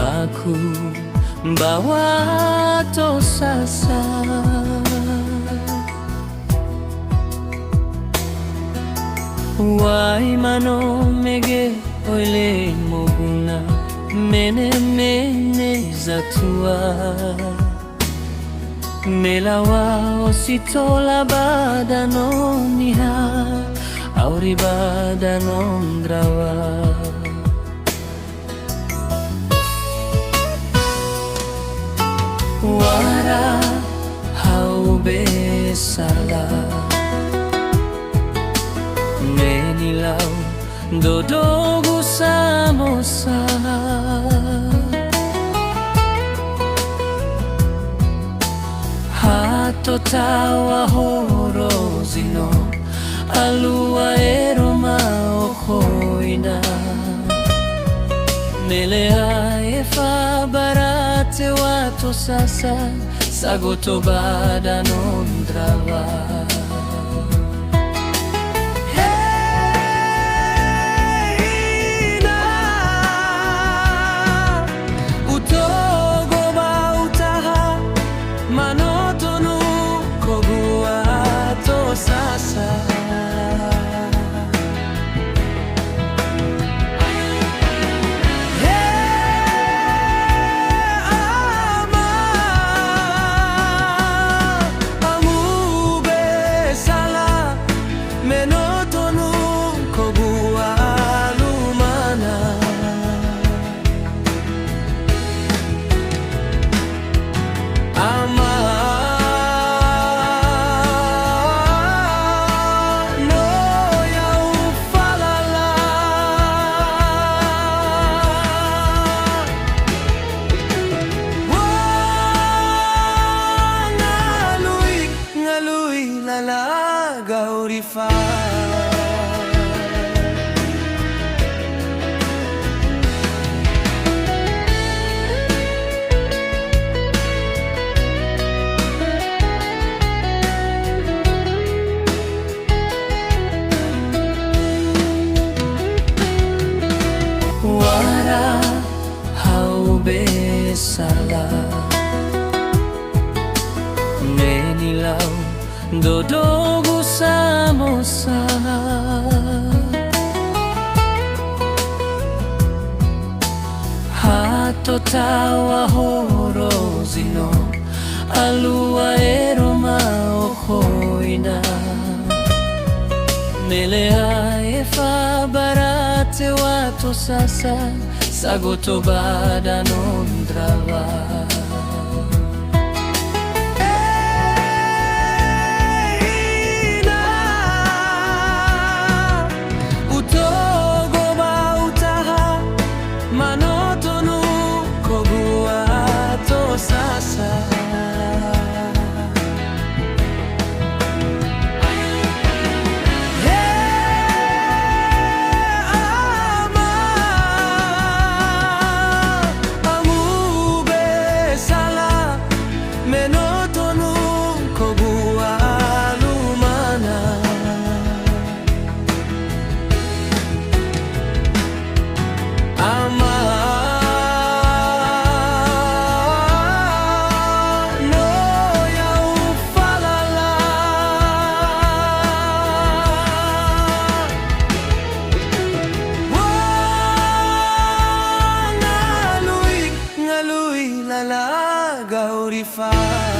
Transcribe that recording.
aku bawa to sasa. Wai mano mege oile moguna mene mene zatua. Melawa ositola badano niha auri badano drawa. Wara hau besala menilau dodogu samosa. Hato tawa horozino alua eroma ohoina. Melea efa barate wato sasa sagoto bada nondrava. Wara hau besala menilau dodogu samosa. Hato tawa horozino alua eroma ohoina. Melea efa barate wato sasa sagoto bada nondrava. La gaurifar.